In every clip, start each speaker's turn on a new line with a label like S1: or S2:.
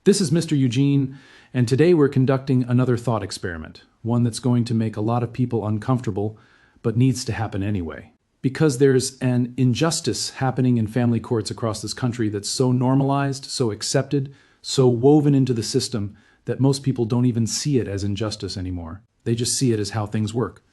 S1: This is Mr. Eugene, and today we're conducting another thought experiment, one that's going to make a lot of people uncomfortable, but needs to happen anyway. Because there's an injustice happening in family courts across this country that's so normalized, so accepted, so woven into the system that most people don't even see it as injustice anymore. They just see it as how things work.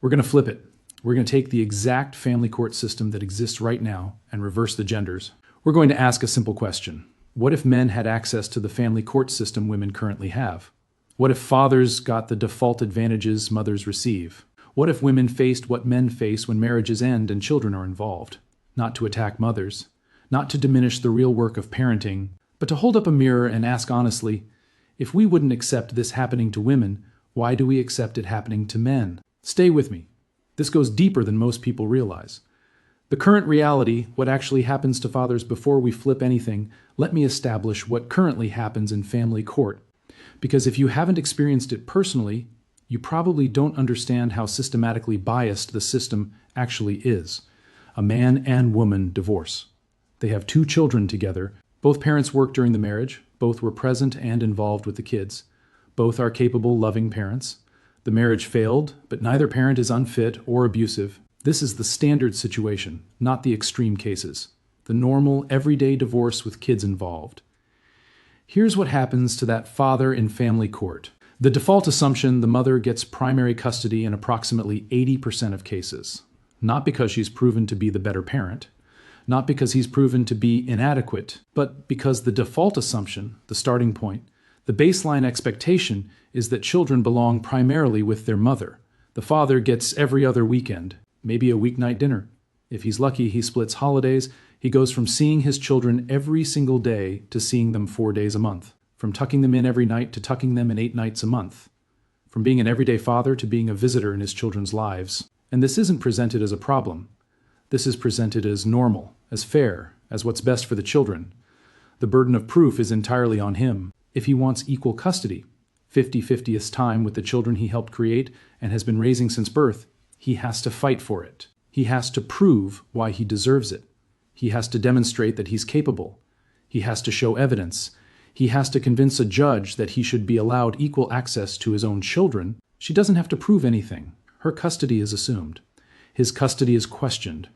S1: We're going to flip it. We're going to take the exact family court system that exists right now and reverse the genders. We're going to ask a simple question. What if men had access to the family court system women currently have? What if fathers got the default advantages mothers receive? What if women faced what men face when marriages end and children are involved? Not to attack mothers, not to diminish the real work of parenting, but to hold up a mirror and ask honestly, if we wouldn't accept this happening to women, why do we accept it happening to men? Stay with me. This goes deeper than most people realize. The current reality, what actually happens to fathers before we flip anything, let me establish what currently happens in family court. Because if you haven't experienced it personally, you probably don't understand how systematically biased the system actually is. A man and woman divorce. They have 2 children together. Both parents worked during the marriage. Both were present and involved with the kids. Both are capable, loving parents. The marriage failed, but neither parent is unfit or abusive. This is the standard situation, not the extreme cases. The normal, everyday divorce with kids involved. Here's what happens to that father in family court. The default assumption, the mother gets primary custody in approximately 80% of cases. Not because she's proven to be the better parent, not because he's proven to be inadequate, but because the default assumption, the starting point, the baseline expectation is that children belong primarily with their mother. The father gets every other weekend, maybe a weeknight dinner. If he's lucky, he splits holidays. He goes from seeing his children every single day to seeing them 4 days a month. From tucking them in every night to tucking them in 8 nights a month. From being an everyday father to being a visitor in his children's lives. And this isn't presented as a problem. This is presented as normal, as fair, as what's best for the children. The burden of proof is entirely on him. If he wants equal custody, 50/50th time with the children he helped create and has been raising since birth, he has to fight for it. He has to prove why he deserves it. He has to demonstrate that he's capable. He has to show evidence. He has to convince a judge that he should be allowed equal access to his own children. She doesn't have to prove anything. Her custody is assumed. His custody is questioned.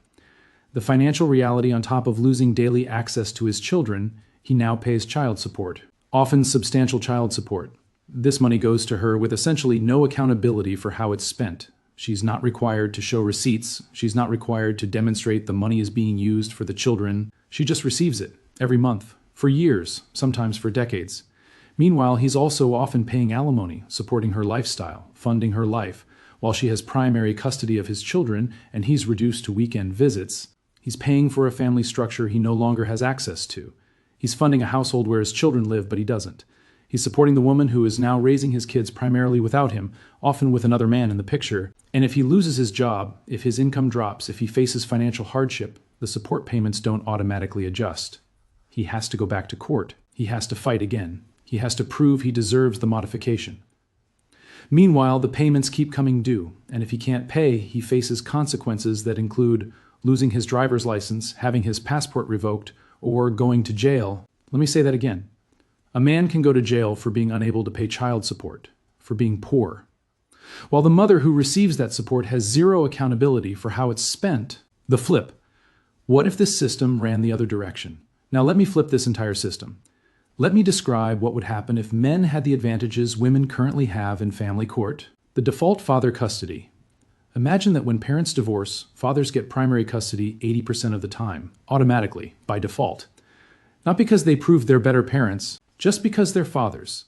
S1: The financial reality on top of losing daily access to his children, he now pays child support, often substantial child support. This money goes to her with essentially no accountability for how it's spent. She's not required to show receipts. She's not required to demonstrate the money is being used for the children. She just receives it every month, for years, sometimes for decades. Meanwhile, he's also often paying alimony, supporting her lifestyle, funding her life, while she has primary custody of his children and he's reduced to weekend visits. He's paying for a family structure he no longer has access to. He's funding a household where his children live, but he doesn't. He's supporting the woman who is now raising his kids primarily without him, often with another man in the picture. And if he loses his job, if his income drops, if he faces financial hardship, the support payments don't automatically adjust. He has to go back to court. He has to fight again. He has to prove he deserves the modification. Meanwhile, the payments keep coming due, and if he can't pay, he faces consequences that include losing his driver's license, having his passport revoked, or going to jail. Let me say that again. A man can go to jail for being unable to pay child support, for being poor. While the mother who receives that support has zero accountability for how it's spent, the flip. What if this system ran the other direction? Now let me flip this entire system. Let me describe what would happen if men had the advantages women currently have in family court. The default father custody. Imagine that when parents divorce, fathers get primary custody 80% of the time, automatically, by default. Not because they proved they're better parents, just because they're fathers.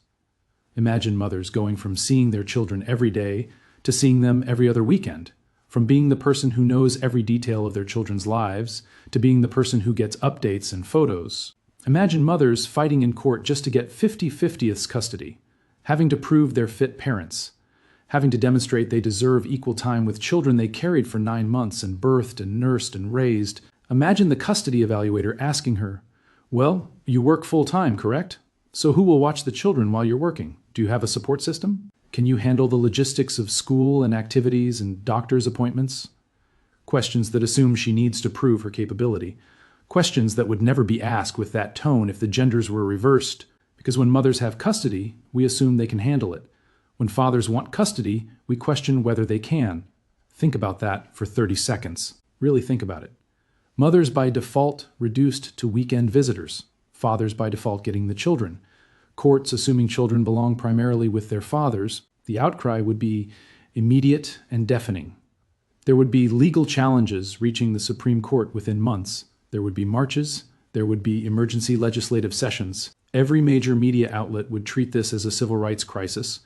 S1: Imagine mothers going from seeing their children every day to seeing them every other weekend, from being the person who knows every detail of their children's lives to being the person who gets updates and photos. Imagine mothers fighting in court just to get 50/50th custody, having to prove they're fit parents, having to demonstrate they deserve equal time with children they carried for 9 months and birthed and nursed and raised. Imagine the custody evaluator asking her, "Well, you work full-time, correct? So who will watch the children while you're working? Do you have a support system? Can you handle the logistics of school and activities and doctor's appointments?" Questions that assume she needs to prove her capability. Questions that would never be asked with that tone if the genders were reversed, Because when mothers have custody, we assume they can handle it. When fathers want custody, we question whether they can. Think about that for 30 seconds. Really think about it. Mothers by default reduced to weekend visitors. Fathers by default getting the children. Courts assuming children belong primarily with their fathers. The outcry would be immediate and deafening. There would be legal challenges reaching the Supreme Court within months. There would be marches. There would be emergency legislative sessions. Every major media outlet would treat this as a civil rights crisis,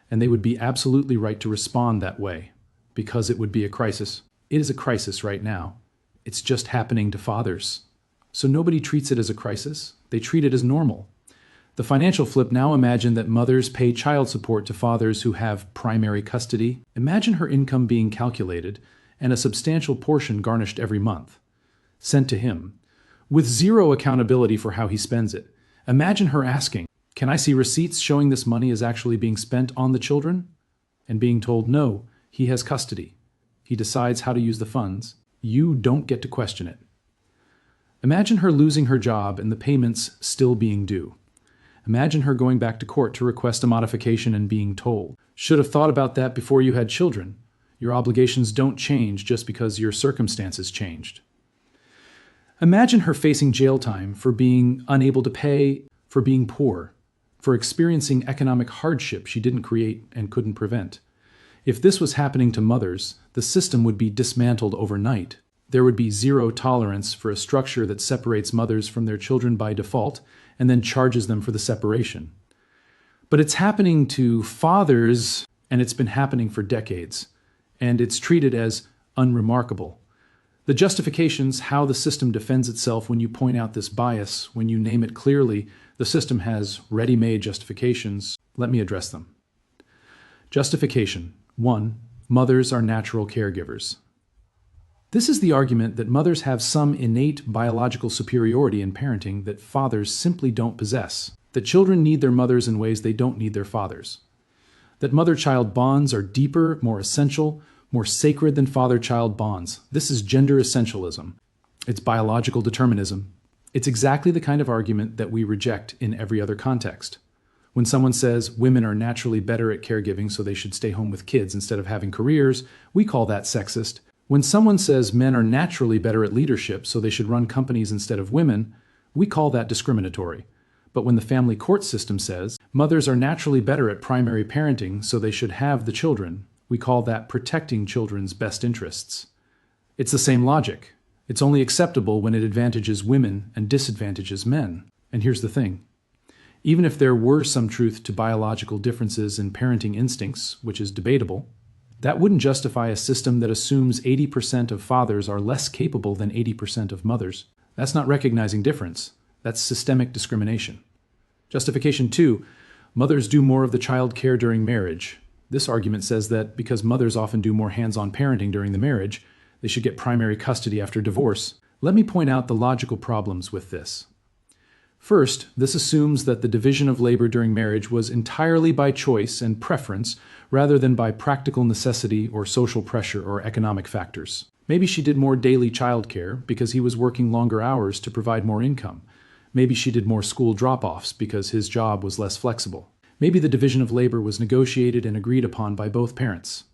S1: and they would be absolutely right to respond that way, because it would be a crisis. It is a crisis right now. It's just happening to fathers. So nobody treats it as a crisis. They treat it as normal. The financial flip, now imagine that mothers pay child support to fathers who have primary custody. Imagine her income being calculated and a substantial portion garnished every month, sent to him, with zero accountability for how he spends it. Imagine her asking, "Can I see receipts showing this money is actually being spent on the children?" And being told, "No, he has custody. He decides how to use the funds. You don't get to question it." Imagine her losing her job and the payments still being due. Imagine her going back to court to request a modification and being told, "Should have thought about that before you had children. Your obligations don't change just because your circumstances changed." Imagine her facing jail time for being unable to pay, for being poor, for experiencing economic hardship she didn't create and couldn't prevent. If this was happening to mothers, the system would be dismantled overnight. There would be zero tolerance for a structure that separates mothers from their children by default and then charges them for the separation. But it's happening to fathers, and it's been happening for decades, and it's treated as unremarkable. The justifications, how the system defends itself when you point out this bias, when you name it clearly, the system has ready-made justifications. Let me address them. Justification 1. Mothers are natural caregivers. This is the argument that mothers have some innate biological superiority in parenting that fathers simply don't possess, that children need their mothers in ways they don't need their fathers, that mother-child bonds are deeper, more essential, more sacred than father-child bonds. This is gender essentialism. It's biological determinism. It's exactly the kind of argument that we reject in every other context. When someone says women are naturally better at caregiving so they should stay home with kids instead of having careers, we call that sexist. When someone says men are naturally better at leadership so they should run companies instead of women, we call that discriminatory. But when the family court system says mothers are naturally better at primary parenting so they should have the children, we call that protecting children's best interests. It's the same logic. It's only acceptable when it advantages women and disadvantages men. And here's the thing. Even if there were some truth to biological differences in parenting instincts, which is debatable, that wouldn't justify a system that assumes 80% of fathers are less capable than 80% of mothers. That's not recognizing difference. That's systemic discrimination. Justification 2. Mothers do more of the child care during marriage. This argument says that because mothers often do more hands-on parenting during the marriage, they should get primary custody after divorce. Let me point out the logical problems with this. First, this assumes that the division of labor during marriage was entirely by choice and preference rather than by practical necessity or social pressure or economic factors. Maybe she did more daily childcare because he was working longer hours to provide more income. Maybe she did more school drop-offs because his job was less flexible. Maybe the division of labor was negotiated and agreed upon by both parents.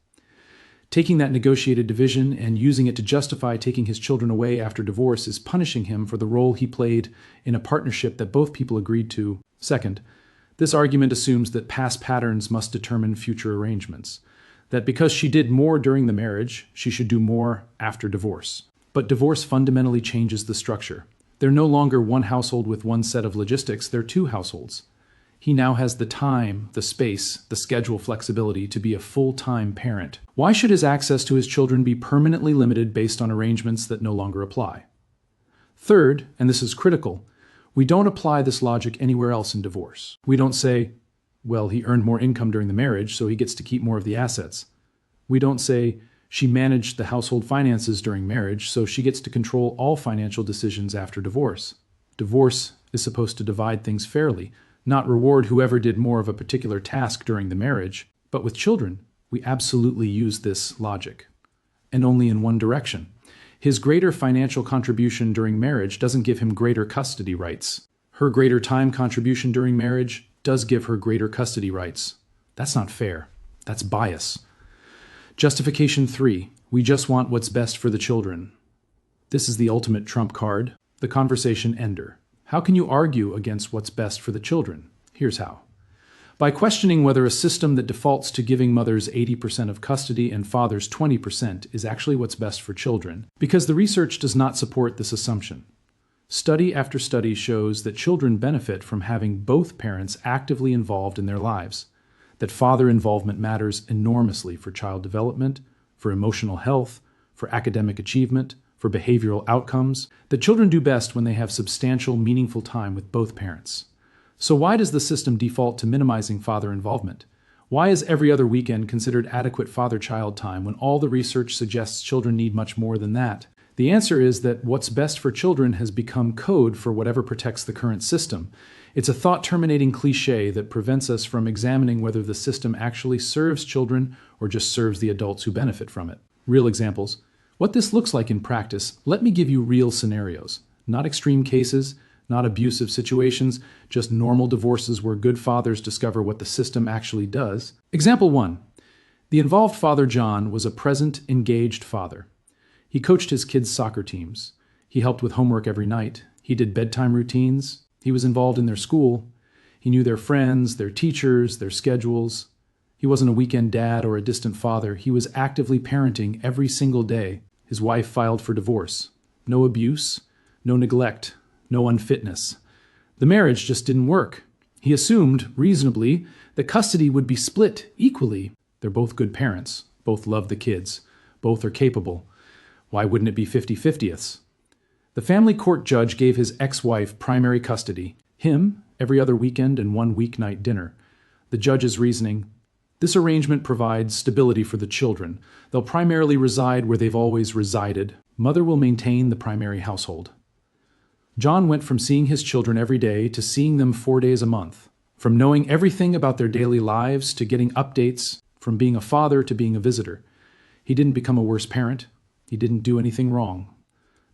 S1: Taking that negotiated division and using it to justify taking his children away after divorce is punishing him for the role he played in a partnership that both people agreed to. Second, this argument assumes that past patterns must determine future arrangements, that because she did more during the marriage, she should do more after divorce. But divorce fundamentally changes the structure. They're no longer one household with one set of logistics, they're two households. He now has the time, the space, the schedule flexibility to be a full-time parent. Why should his access to his children be permanently limited based on arrangements that no longer apply? Third, and this is critical, we don't apply this logic anywhere else in divorce. We don't say, well, he earned more income during the marriage, so he gets to keep more of the assets. We don't say, she managed the household finances during marriage, so she gets to control all financial decisions after divorce. Divorce is supposed to divide things fairly, not reward whoever did more of a particular task during the marriage. But with children, we absolutely use this logic, and only in one direction. His greater financial contribution during marriage doesn't give him greater custody rights. Her greater time contribution during marriage does give her greater custody rights. That's not fair. That's bias. Justification 3. We just want what's best for the children. This is the ultimate trump card, the conversation ender. How can you argue against what's best for the children? Here's how. By questioning whether a system that defaults to giving mothers 80% of custody and fathers 20% is actually what's best for children, because the research does not support this assumption. Study after study shows that children benefit from having both parents actively involved in their lives, that father involvement matters enormously for child development, for emotional health, for academic achievement, for behavioral outcomes, that children do best when they have substantial, meaningful time with both parents. So why does the system default to minimizing father involvement? Why is every other weekend considered adequate father-child time when all the research suggests children need much more than that? The answer is that what's best for children has become code for whatever protects the current system. It's a thought-terminating cliché that prevents us from examining whether the system actually serves children or just serves the adults who benefit from it. Real examples. What this looks like in practice, let me give you real scenarios. Not extreme cases, not abusive situations, just normal divorces where good fathers discover what the system actually does. Example 1. The involved father, John, was a present, engaged father. He coached his kids' soccer teams. He helped with homework every night. He did bedtime routines. He was involved in their school. He knew their friends, their teachers, their schedules. He wasn't a weekend dad or a distant father. He was actively parenting every single day. His wife filed for divorce. No abuse, no neglect, no unfitness. The marriage just didn't work. He assumed, reasonably, that custody would be split equally. They're both good parents. Both love the kids. Both are capable. Why wouldn't it be 50-50ths? The family court judge gave his ex-wife primary custody, him every other weekend and one weeknight dinner. The judge's reasoning: this arrangement provides stability for the children. They'll primarily reside where they've always resided. Mother will maintain the primary household. John went from seeing his children every day to seeing them 4 days a month, from knowing everything about their daily lives to getting updates, from being a father to being a visitor. He didn't become a worse parent. He didn't do anything wrong.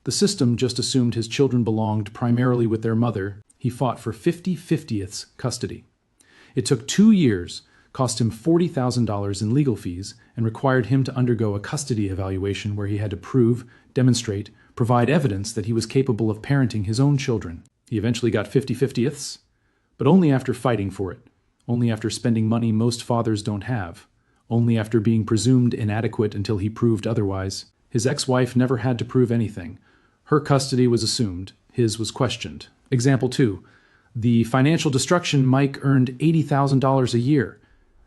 S1: The system just assumed his children belonged primarily with their mother. He fought for 50-50ths custody. It took 2 years, cost him $40,000 in legal fees, and required him to undergo a custody evaluation where he had to prove, demonstrate, provide evidence that he was capable of parenting his own children. He eventually got 50-50ths, but only after fighting for it, only after spending money most fathers don't have, only after being presumed inadequate until he proved otherwise. His ex-wife never had to prove anything. Her custody was assumed. His was questioned. Example 2. The financial destruction Mike earned $80,000 a year.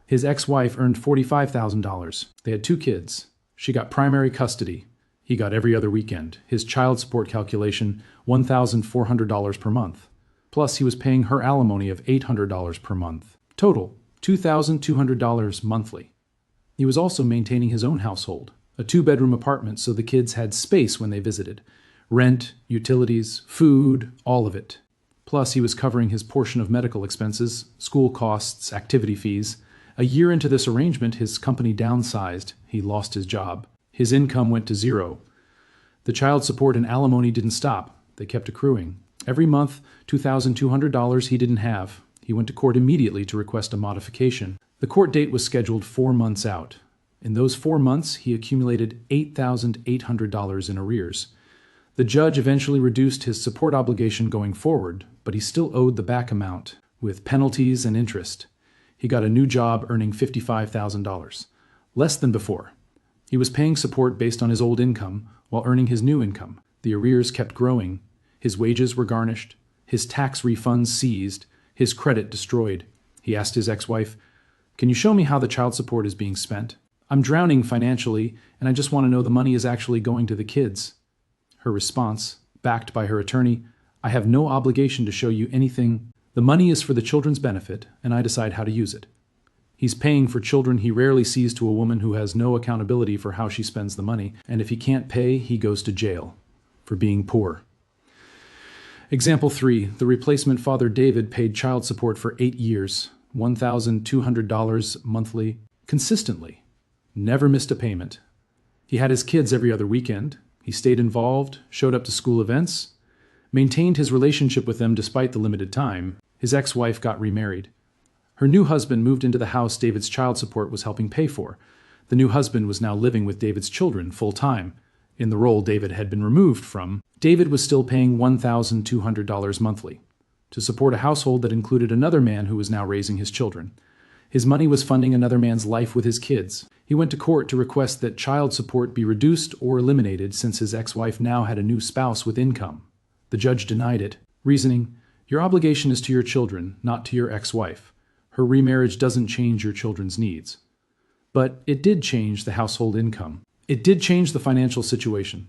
S1: His ex-wife earned $45,000. They had 2 kids. She got primary custody. He got every other weekend. His child support calculation, $1,400 per month. Plus, he was paying her alimony of $800 per month. Total, $2,200 monthly. He was also maintaining his own household, a 2-bedroom apartment so the kids had space when they visited. Rent, utilities, food, all of it. Plus, he was covering his portion of medical expenses, school costs, activity fees. A year into this arrangement, his company downsized. He lost his job. His income went to 0. The child support and alimony didn't stop. They kept accruing. Every month, $2,200 he didn't have. He went to court immediately to request a modification. The court date was scheduled 4 months out. In those 4 months, he accumulated $8,800 in arrears. The judge eventually reduced his support obligation going forward, but he still owed the back amount, with penalties and interest. He got a new job earning $55,000, less than before. He was paying support based on his old income while earning his new income. The arrears kept growing. His wages were garnished, his tax refunds seized, his credit destroyed. He asked his ex-wife, "Can you show me how the child support is being spent? I'm drowning financially, and I just want to know the money is actually going to the kids." Her response, backed by her attorney, "I have no obligation to show you anything. The money is for the children's benefit, and I decide how to use it." He's paying for children he rarely sees to a woman who has no accountability for how she spends the money, and if he can't pay, he goes to jail for being poor. Example 3. The replacement father David paid child support for 8 years, $1,200 monthly, consistently. Never missed a payment. He had his kids every other weekend. He stayed involved, showed up to school events. maintained his relationship with them despite the limited time. His ex-wife got remarried. Her new husband moved into the house David's child support was helping pay for. The new husband was now living with David's children full-time. In the role David had been removed from, David was still paying $1,200 monthly to support a household that included another man who was now raising his children. His money was funding another man's life with his kids. He went to court to request that child support be reduced or eliminated since his ex-wife now had a new spouse with income. The judge denied it, reasoning, "Your obligation is to your children, not to your ex-wife. Her remarriage doesn't change your children's needs." But it did change the household income. It did change the financial situation.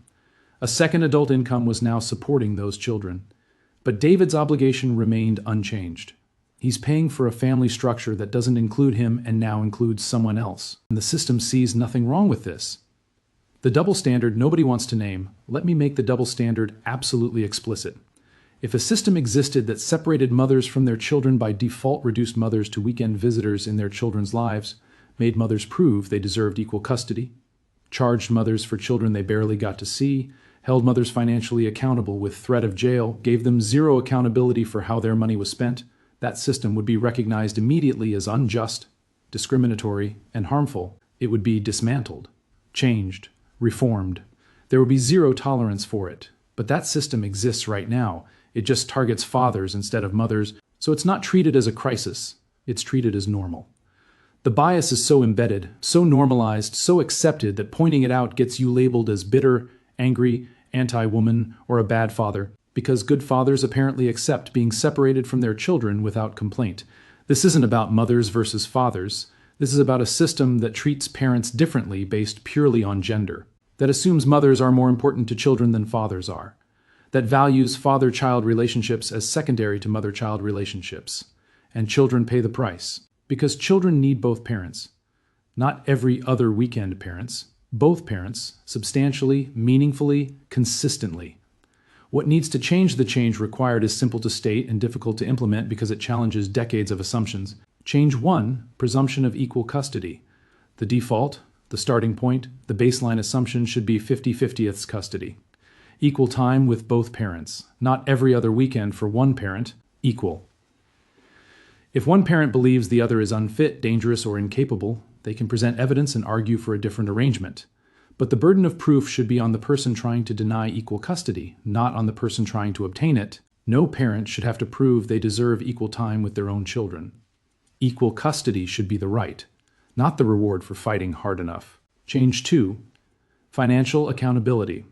S1: A second adult income was now supporting those children. But David's obligation remained unchanged. He's paying for a family structure that doesn't include him and now includes someone else. And the system sees nothing wrong with this. The double standard nobody wants to name, let me make the double standard absolutely explicit. If a system existed that separated mothers from their children by default, reduced mothers to weekend visitors in their children's lives, made mothers prove they deserved equal custody, charged mothers for children they barely got to see, held mothers financially accountable with threat of jail, gave them zero accountability for how their money was spent, that system would be recognized immediately as unjust, discriminatory, and harmful. It would be dismantled, changed, reformed. There would be zero tolerance for it. But that system exists right now. It just targets fathers instead of mothers, so it's not treated as a crisis. It's treated as normal. The bias is so embedded, so normalized, so accepted that pointing it out gets you labeled as bitter, angry, anti-woman, or a bad father, because good fathers apparently accept being separated from their children without complaint. This isn't about mothers versus fathers. This is about a system that treats parents differently based purely on gender, that assumes mothers are more important to children than fathers are, that values father-child relationships as secondary to mother-child relationships. And children pay the price, because children need both parents. Not every other weekend parents, both parents, substantially, meaningfully, consistently. What needs to change the change required is simple to state and difficult to implement because it challenges decades of assumptions. Change 1, presumption of equal custody. The default, the starting point, the baseline assumption should be 50/50 custody. Equal time with both parents, not every other weekend for one parent, equal. If one parent believes the other is unfit, dangerous, or incapable, they can present evidence and argue for a different arrangement. But the burden of proof should be on the person trying to deny equal custody, not on the person trying to obtain it. No parent should have to prove they deserve equal time with their own children. Equal custody should be the right, not the reward for fighting hard enough. Change 2, financial accountability.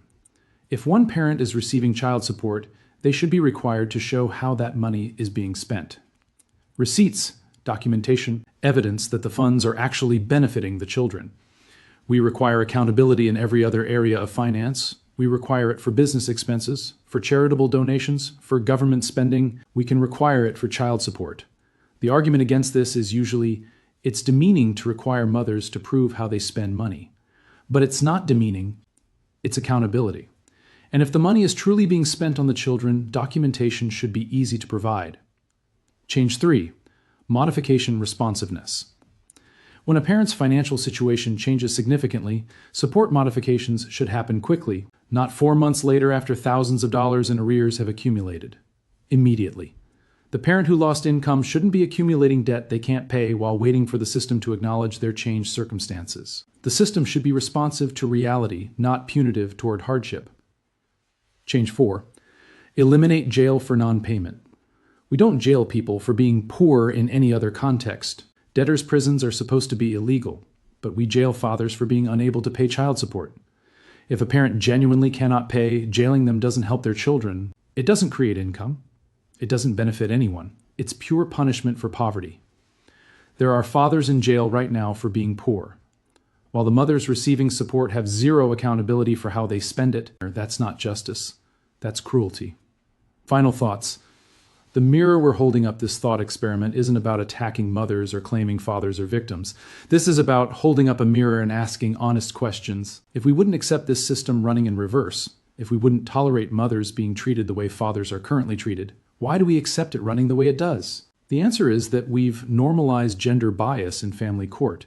S1: If one parent is receiving child support, they should be required to show how that money is being spent. Receipts, documentation, evidence that the funds are actually benefiting the children. We require accountability in every other area of finance. We require it for business expenses, for charitable donations, for government spending. We can require it for child support. The argument against this is usually, it's demeaning to require mothers to prove how they spend money. But it's not demeaning, it's accountability. And if the money is truly being spent on the children, documentation should be easy to provide. Change 3, modification responsiveness. When a parent's financial situation changes significantly, support modifications should happen quickly, not 4 months later after thousands of dollars in arrears have accumulated. Immediately. The parent who lost income shouldn't be accumulating debt they can't pay while waiting for the system to acknowledge their changed circumstances. The system should be responsive to reality, not punitive toward hardship. Change 4, eliminate jail for non-payment. We don't jail people for being poor in any other context. Debtors' prisons are supposed to be illegal, but we jail fathers for being unable to pay child support. If a parent genuinely cannot pay, jailing them doesn't help their children. It doesn't create income. It doesn't benefit anyone. It's pure punishment for poverty. There are fathers in jail right now for being poor, while the mothers receiving support have zero accountability for how they spend it. That's not justice. That's cruelty. Final thoughts. The mirror we're holding up this thought experiment isn't about attacking mothers or claiming fathers are victims. This is about holding up a mirror and asking honest questions. If we wouldn't accept this system running in reverse, if we wouldn't tolerate mothers being treated the way fathers are currently treated, why do we accept it running the way it does? The answer is that we've normalized gender bias in family court.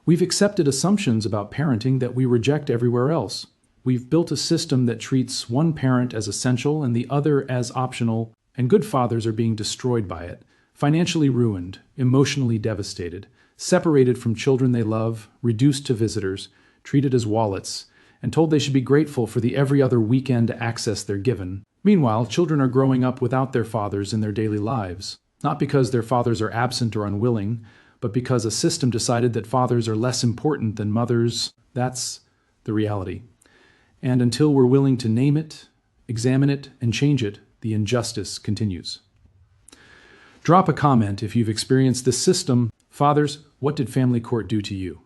S1: We've accepted assumptions about parenting that we reject everywhere else. We've built a system that treats one parent as essential and the other as optional, and good fathers are being destroyed by it, financially ruined, emotionally devastated, separated from children they love, reduced to visitors, treated as wallets, and told they should be grateful for the every other weekend access they're given. Meanwhile, children are growing up without their fathers in their daily lives, not because their fathers are absent or unwilling, but because a system decided that fathers are less important than mothers. That's the reality. And until we're willing to name it, examine it, and change it, the injustice continues. Drop a comment if you've experienced this system. Fathers, what did family court do to you?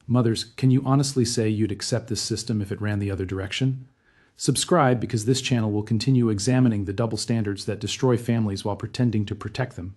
S1: Mothers, can you honestly say you'd accept this system if it ran the other direction? Subscribe because this channel will continue examining the double standards that destroy families while pretending to protect them.